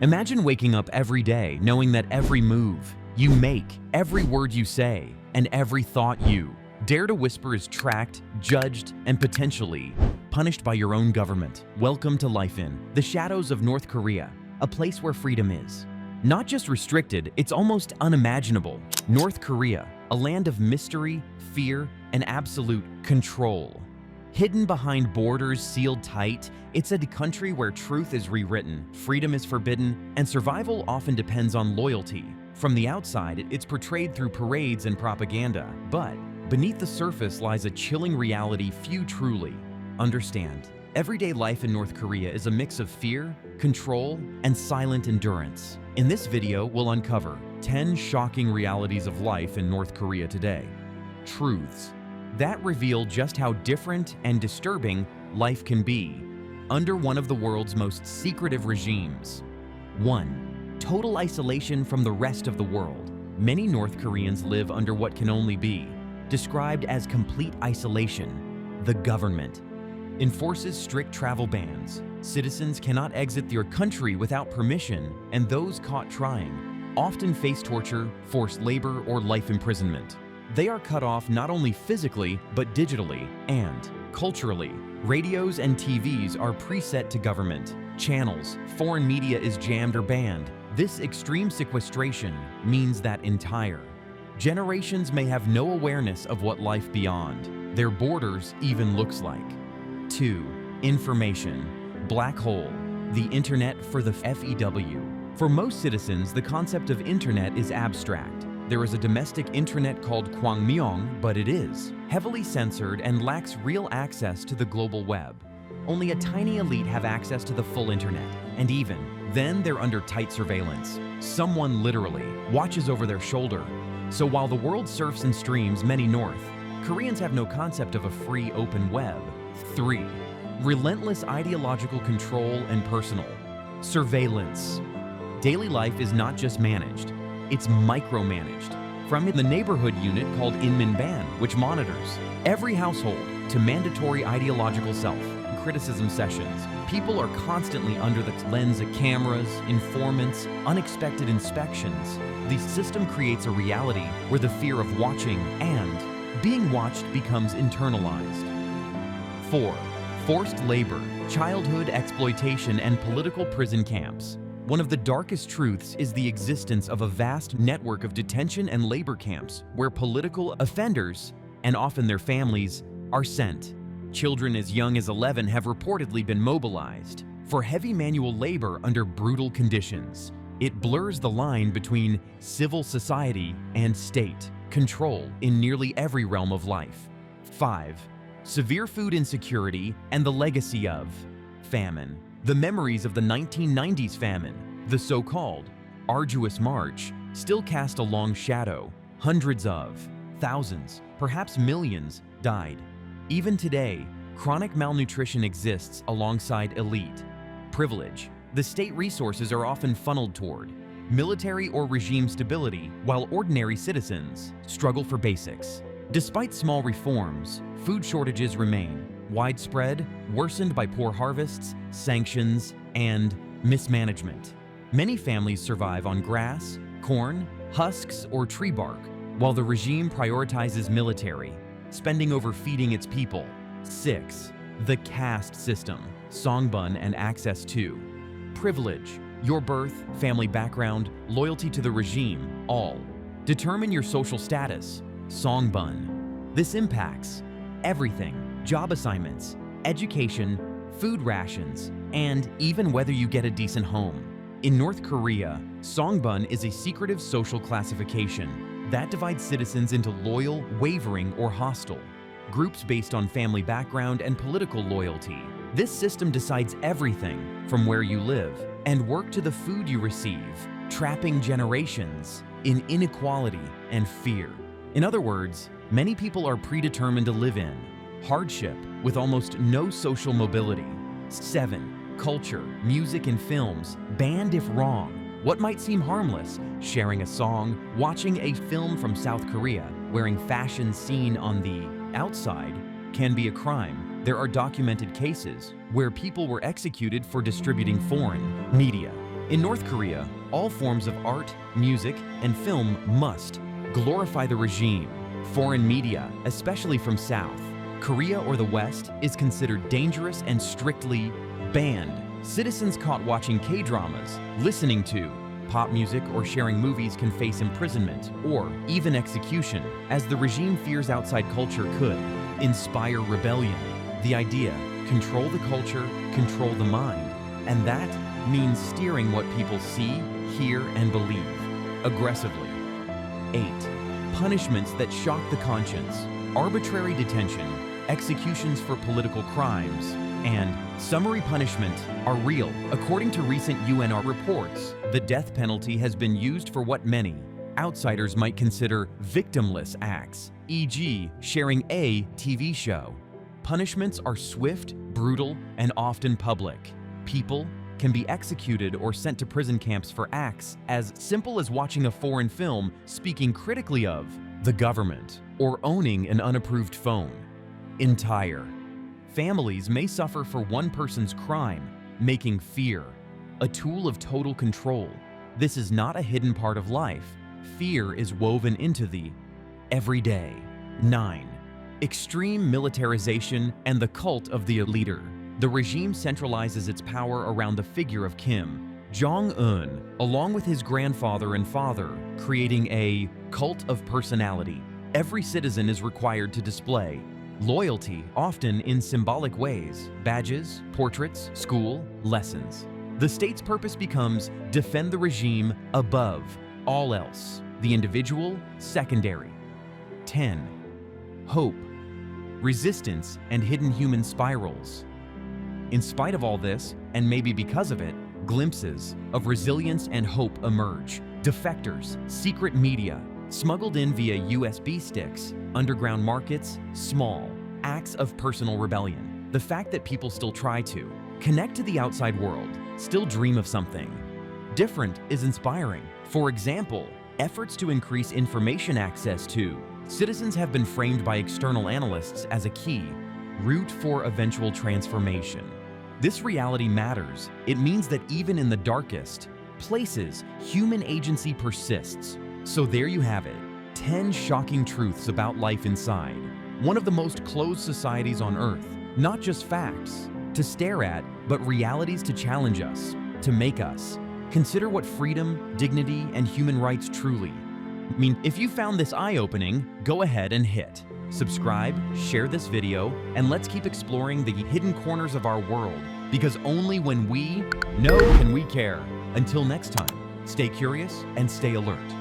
Imagine waking up every day knowing that every move you make, every word you say, and every thought you dare to whisper is tracked, judged, and potentially punished by your own government. Welcome to life in the shadows of North Korea, a place where freedom is not just restricted, it's almost unimaginable. North Korea, a land of mystery, fear, and absolute control. Hidden behind borders sealed tight, it's a country where truth is rewritten, freedom is forbidden, and survival often depends on loyalty. From the outside, it's portrayed through parades and propaganda, but beneath the surface lies a chilling reality few truly understand. Everyday life in North Korea is a mix of fear, control, and silent endurance. In this video, we'll uncover 10 shocking realities of life in North Korea today. Truths that reveal just how different and disturbing life can be under one of the world's most secretive regimes. 1. Total isolation from the rest of the world. Many North Koreans live under what can only be described as complete isolation. The government enforces strict travel bans. Citizens cannot exit their country without permission, and those caught trying often face torture, forced labor, or life imprisonment. They are cut off not only physically, but digitally and culturally. Radios and TVs are preset to government channels. Foreign media is jammed or banned. This extreme sequestration means that entire generations may have no awareness of what life beyond their borders even looks like. 2. Information black hole. The internet for the FEW. For most citizens, the concept of internet is abstract. There is a domestic intranet called Kwangmyong, but it is heavily censored and lacks real access to the global web. Only a tiny elite have access to the full internet, and even then they're under tight surveillance. Someone literally watches over their shoulder. So while the world surfs and streams many North Koreans have no concept of a free open web. 3. Relentless ideological control and personal surveillance. Daily life is not just managed, it's micromanaged. From the neighborhood unit called Inminban, which monitors every household, to mandatory ideological self-criticism sessions, people are constantly under the lens of cameras, informants, unexpected inspections. The system creates a reality where the fear of watching and being watched becomes internalized. 4. Forced labor, childhood exploitation, and political prison camps. One of the darkest truths is the existence of a vast network of detention and labor camps where political offenders, and often their families, are sent. Children as young as 11 have reportedly been mobilized for heavy manual labor under brutal conditions. It blurs the line between civil society and state control in nearly every realm of life. 5. Severe food insecurity and the legacy of famine. The memories of the 1990s famine, the so-called arduous march, still cast a long shadow. Hundreds of thousands, perhaps millions, died. Even today, chronic malnutrition exists alongside elite privilege. The state resources are often funneled toward military or regime stability, while ordinary citizens struggle for basics. Despite small reforms, food shortages remain widespread, worsened by poor harvests, sanctions, and mismanagement. Many families survive on grass, corn, husks, or tree bark, while the regime prioritizes military spending over feeding its people. 6. The caste system, Songbun, and access to privilege. Your birth, family background, loyalty to the regime, all determine your social status. Songbun. This impacts everything: job assignments, education, food rations, and even whether you get a decent home. In North Korea, Songbun is a secretive social classification that divides citizens into loyal, wavering, or hostile groups based on family background and political loyalty. This system decides everything from where you live and work to the food you receive, trapping generations in inequality and fear. In other words, many people are predetermined to live in hardship with almost no social mobility. 7. Culture, music, and films banned if wrong. What might seem harmless, sharing a song, watching a film from South Korea, wearing fashion seen on the outside, can be a crime. There are documented cases where people were executed for distributing foreign media. In North Korea, all forms of art, music, and film must glorify the regime. Foreign media, especially from South Korea or the West, is considered dangerous and strictly banned. Citizens caught watching K-dramas, listening to pop music, or sharing movies can face imprisonment or even execution, as the regime fears outside culture could inspire rebellion. The idea, control the culture, control the mind, and that means steering what people see, hear, and believe aggressively. 8. Punishments that shock the conscience. Arbitrary detention, executions for political crimes, and summary punishment are real. According to recent UNR reports, the death penalty has been used for what many outsiders might consider victimless acts, e.g., sharing a TV show. Punishments are swift, brutal, and often public. People can be executed or sent to prison camps for acts as simple as watching a foreign film speaking critically of the government or owning an unapproved phone. Entire families may suffer for one person's crime, making fear a tool of total control. This is not a hidden part of life. Fear is woven into the everyday. 9. Extreme militarization and the cult of the leader. The regime centralizes its power around the figure of Kim Jong-un, along with his grandfather and father, creating a cult of personality. Every citizen is required to display loyalty, often in symbolic ways, badges, portraits, school, lessons. The state's purpose becomes defend the regime above all else, the individual secondary. 10. Hope, resistance, and hidden human spirals. In spite of all this, and maybe because of it, glimpses of resilience and hope emerge. Defectors, secret media, smuggled in via USB sticks, underground markets, small acts of personal rebellion. The fact that people still try to connect to the outside world, still dream of something different is inspiring. For example, efforts to increase information access to citizens have been framed by external analysts as a key route for eventual transformation. This reality matters. It means that even in the darkest places, human agency persists. So there you have it, 10 shocking truths about life inside one of the most closed societies on Earth. Not just facts to stare at, but realities to challenge us, to make us consider what freedom, dignity, and human rights truly mean. If you found this eye-opening, go ahead and hit subscribe, share this video, and let's keep exploring the hidden corners of our world, because only when we know can we care. Until next time, stay curious and stay alert.